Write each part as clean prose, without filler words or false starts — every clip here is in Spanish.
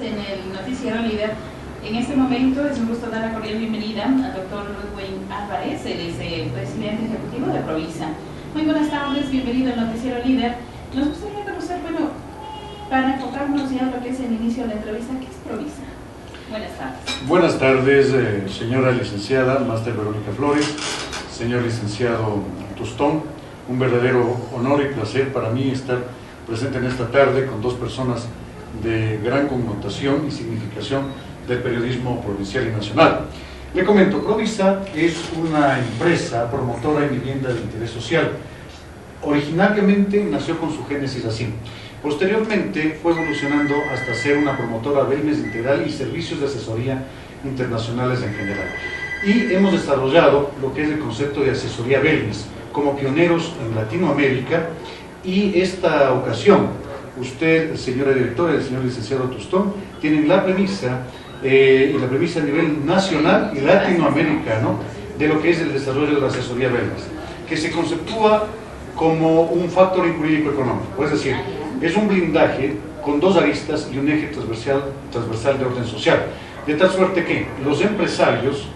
en el Noticiero Líder. En este momento es un gusto dar la cordial bienvenida al doctor Ludwig Álvarez, él es el presidente ejecutivo de Provisa. Muy buenas tardes, bienvenido al Noticiero Líder. Nos gustaría conocer, para enfocarnos ya en lo que es el inicio de la entrevista, ¿qué es Provisa? Buenas tardes. Buenas tardes, señora licenciada Máster Verónica Flores, señor licenciado Tustón. Un verdadero honor y placer para mí estar presente en esta tarde con dos personas de gran connotación y significación del periodismo provincial y nacional. Le comento, Provisa es una empresa promotora en vivienda de interés social. Originalmente nació con su génesis así. Posteriormente fue evolucionando hasta ser una promotora wellness integral y servicios de asesoría internacionales en general. Y hemos desarrollado lo que es el concepto de asesoría wellness como pioneros en Latinoamérica, y esta ocasión, usted, señora directora, y el señor licenciado Tustón, tienen la premisa, y la premisa a nivel nacional y latinoamericano, de lo que es el desarrollo de la asesoría wellness, que se conceptúa como un factor jurídico económico, es decir, es un blindaje con dos aristas y un eje transversal de orden social, de tal suerte que los empresarios,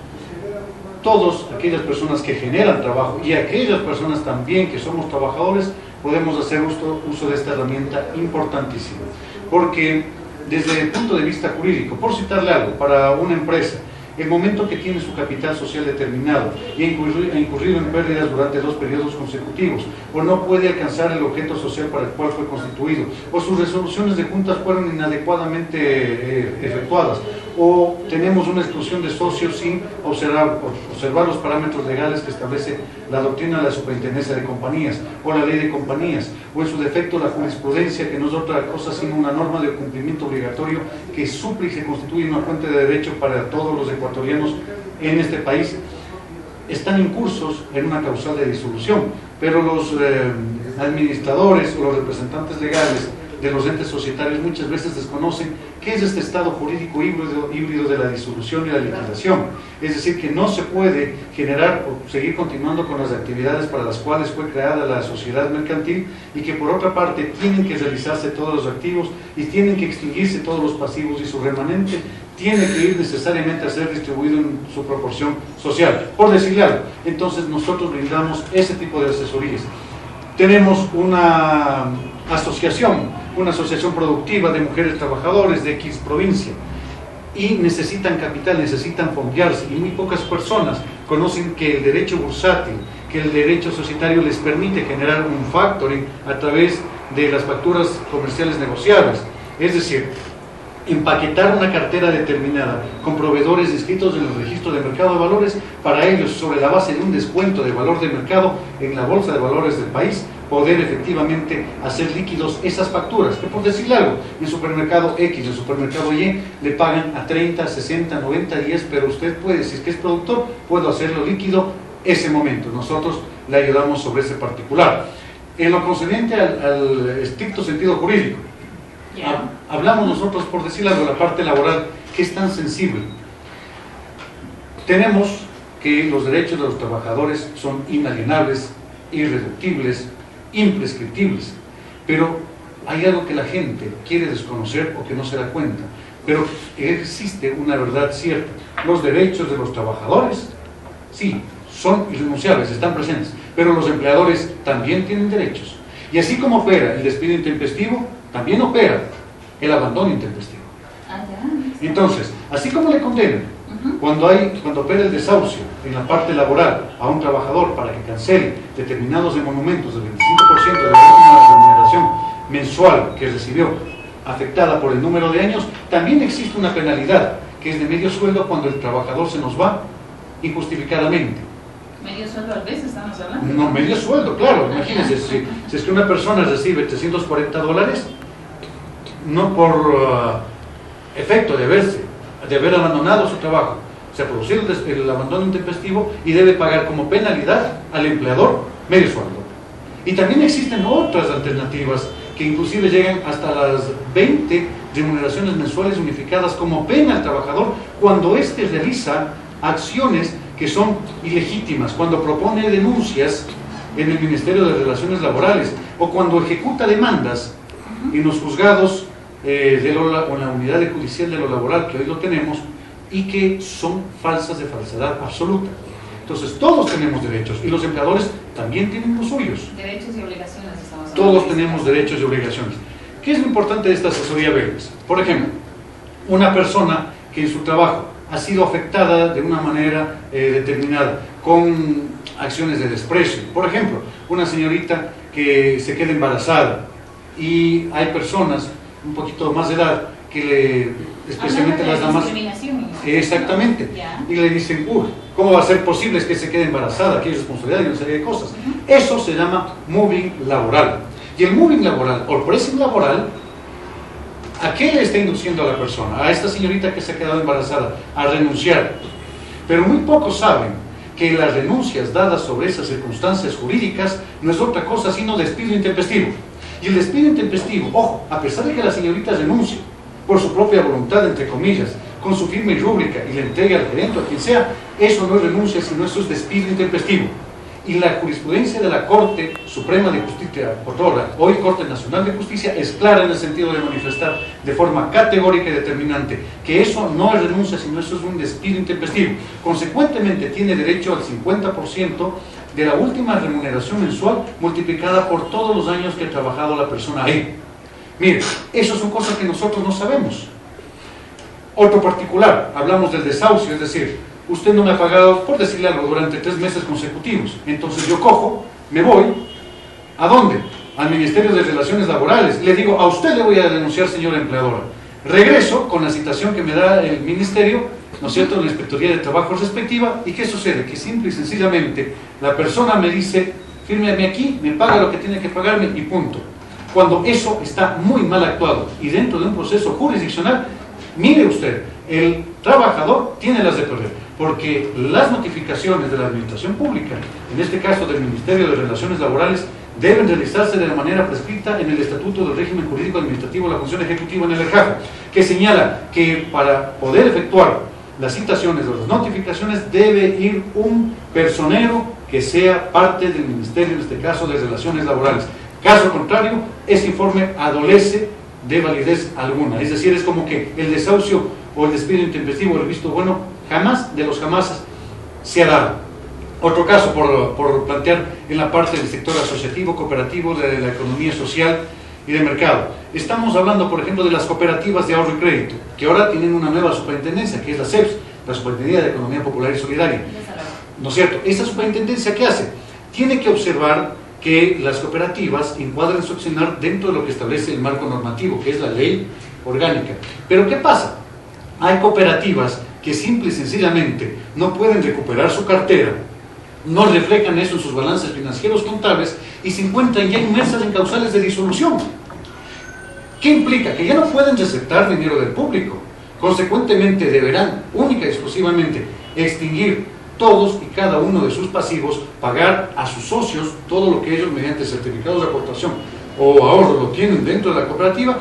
todas aquellas personas que generan trabajo y aquellas personas también que somos trabajadores, podemos hacer uso de esta herramienta importantísima. Porque desde el punto de vista jurídico, por citarle algo, para una empresa, el momento que tiene su capital social determinado y ha incurrido en pérdidas durante 2 periodos consecutivos, o no puede alcanzar el objeto social para el cual fue constituido, o sus resoluciones de juntas fueron inadecuadamente efectuadas, o tenemos una exclusión de socios sin observar los parámetros legales que establece la doctrina de la superintendencia de compañías, o la ley de compañías, o en su defecto la jurisprudencia, que no es otra cosa sino una norma de cumplimiento obligatorio que suple y se constituye una fuente de derecho para todos los ecuatorianos en este país, están incursos en una causal de disolución, pero los administradores o los representantes legales de los entes societarios muchas veces desconocen qué es este estado jurídico híbrido de la disolución y la liquidación. Es decir, que no se puede generar o seguir continuando con las actividades para las cuales fue creada la sociedad mercantil, y que por otra parte tienen que realizarse todos los activos y tienen que extinguirse todos los pasivos, y su remanente tiene que ir necesariamente a ser distribuido en su proporción social, por decirle algo. Entonces nosotros brindamos ese tipo de asesorías. Tenemos una asociación productiva de mujeres trabajadoras de X provincia, y necesitan capital, necesitan fondearse, y muy pocas personas conocen que el derecho bursátil, que el derecho societario les permite generar un factoring a través de las facturas comerciales negociadas, es decir, empaquetar una cartera determinada con proveedores inscritos en el registro de mercado de valores, para ellos, sobre la base de un descuento de valor de mercado en la bolsa de valores del país, poder efectivamente hacer líquidos esas facturas, que por decirle algo, en supermercado X, en supermercado Y, le pagan a 30, 60, 90 días, pero usted puede, si es que es productor, puedo hacerlo líquido ese momento. Nosotros le ayudamos sobre ese particular. En lo concerniente al estricto sentido jurídico, hablamos nosotros, por decirle algo, de la parte laboral, que es tan sensible. Tenemos que los derechos de los trabajadores son inalienables, irreductibles, imprescriptibles, pero hay algo que la gente quiere desconocer o que no se da cuenta, pero existe una verdad cierta: los derechos de los trabajadores, sí, son irrenunciables, están presentes, pero los empleadores también tienen derechos, y así como opera el despido intempestivo, también opera el abandono intempestivo. Entonces, así como le condenan cuando opera el desahucio en la parte laboral a un trabajador para que cancele determinados emolumentos del 25% de la última remuneración mensual que recibió, afectada por el número de años, también existe una penalidad que es de medio sueldo cuando el trabajador se nos va injustificadamente. ¿Medio sueldo al mes estamos hablando? No, medio sueldo, claro. Imagínense, si es que una persona recibe $340, no por efecto de haber abandonado su trabajo, se ha producido el abandono intempestivo, y debe pagar como penalidad al empleador medio sueldo. Y también existen otras alternativas que inclusive llegan hasta las 20 remuneraciones mensuales unificadas como pena al trabajador cuando éste realiza acciones que son ilegítimas, cuando propone denuncias en el Ministerio de Relaciones Laborales, o cuando ejecuta demandas en los juzgados con la unidad de judicial de lo laboral que hoy lo tenemos y que son falsas de falsedad absoluta. Entonces todos tenemos derechos y los empleadores también tienen los suyos. Derechos y obligaciones estamos hablando. Todos tenemos derechos y obligaciones. ¿Qué es lo importante de esta asesoría wellness? Por ejemplo, una persona que en su trabajo ha sido afectada de una manera determinada, con acciones de desprecio. Por ejemplo, una señorita que se queda embarazada y hay personas un poquito más de edad que especialmente las damas, exactamente, y le dicen, ¿cómo va a ser posible que se quede embarazada? Que hay responsabilidad y una serie de cosas. Eso se llama moving laboral. Y el moving laboral o pressing laboral, ¿a qué le está induciendo a la persona? A esta señorita que se ha quedado embarazada, a renunciar. Pero muy pocos saben que las renuncias dadas sobre esas circunstancias jurídicas no es otra cosa sino despido intempestivo. Y el despido intempestivo, ojo, a pesar de que la señorita renuncie por su propia voluntad, entre comillas, con su firma y rúbrica y le entregue al gerente o a quien sea, eso no es renuncia, sino eso es despido intempestivo. Y la jurisprudencia de la Corte Suprema de Justicia, hoy Corte Nacional de Justicia, es clara en el sentido de manifestar de forma categórica y determinante que eso no es renuncia, sino eso es un despido intempestivo. Consecuentemente, tiene derecho al 50% de la última remuneración mensual multiplicada por todos los años que ha trabajado la persona ahí. Mire, eso son cosas que nosotros no sabemos. Otro particular, hablamos del desahucio, es decir, usted no me ha pagado, por decirle algo, durante 3 meses consecutivos. Entonces yo cojo, me voy, ¿a dónde? Al Ministerio de Relaciones Laborales. Le digo, a usted le voy a denunciar, señora empleadora. Regreso con la citación que me da el Ministerio, ¿no es cierto?, la Inspectoría de Trabajo respectiva. ¿Y qué sucede? Que simple y sencillamente la persona me dice, fírmeme aquí, me paga lo que tiene que pagarme y punto. Cuando eso está muy mal actuado y dentro de un proceso jurisdiccional, mire usted, el trabajador tiene las de perder, porque las notificaciones de la administración pública, en este caso del Ministerio de Relaciones Laborales, deben realizarse de la manera prescrita en el Estatuto del Régimen Jurídico Administrativo de la Función Ejecutiva en el ERJAFE, que señala que para poder efectuar las citaciones o las notificaciones debe ir un personero que sea parte del Ministerio, en este caso de Relaciones Laborales. Caso contrario, ese informe adolece de validez alguna, es decir, es como que el desahucio o el despido intempestivo, el visto bueno, jamás de los jamás se ha dado. Otro caso por plantear en la parte del sector asociativo, cooperativo, de la economía social y de mercado. Estamos hablando, por ejemplo, de las cooperativas de ahorro y crédito, que ahora tienen una nueva superintendencia, que es la SEPS, la Superintendencia de Economía Popular y Solidaria. ¿No es cierto? Esa superintendencia, ¿qué hace? Tiene que observar que las cooperativas encuadren su accionar dentro de lo que establece el marco normativo, que es la ley orgánica. Pero ¿qué pasa? Hay cooperativas que simple y sencillamente no pueden recuperar su cartera, no reflejan eso en sus balances financieros contables y se encuentran ya inmersas en causales de disolución. ¿Qué implica? Que ya no pueden receptar dinero del público. Consecuentemente deberán única y exclusivamente extinguir todos y cada uno de sus pasivos, pagar a sus socios todo lo que ellos mediante certificados de aportación o ahorro lo tienen dentro de la cooperativa,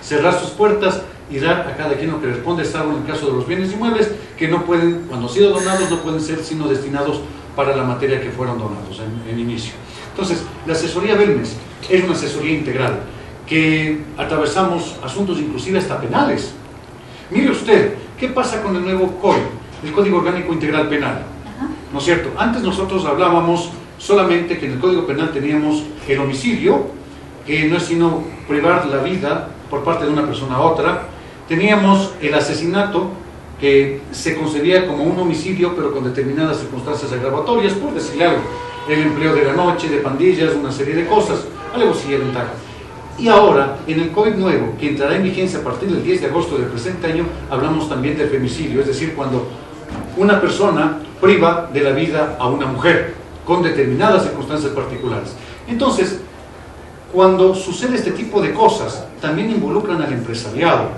cerrar sus puertas y dar a cada quien lo que responde, salvo en el caso de los bienes inmuebles, que no pueden, cuando han sido donados, no pueden ser sino destinados para la materia que fueron donados en inicio. Entonces, la asesoría wellness es una asesoría integral, que atravesamos asuntos inclusive hasta penales. Mire usted, ¿qué pasa con el nuevo COI? El Código Orgánico Integral Penal, ¿no es cierto? Antes nosotros hablábamos solamente que en el Código Penal teníamos el homicidio, que no es sino privar la vida por parte de una persona a otra. Teníamos el asesinato, que se concebía como un homicidio, pero con determinadas circunstancias agravatorias, por decirle algo, el empleo de la noche, de pandillas, una serie de cosas, algo sí de ventaja. Y ahora, en el COVID nuevo, que entrará en vigencia a partir del 10 de agosto del presente año, hablamos también del femicidio, es decir, cuando una persona priva de la vida a una mujer, con determinadas circunstancias particulares. Entonces, cuando sucede este tipo de cosas, también involucran al empresariado,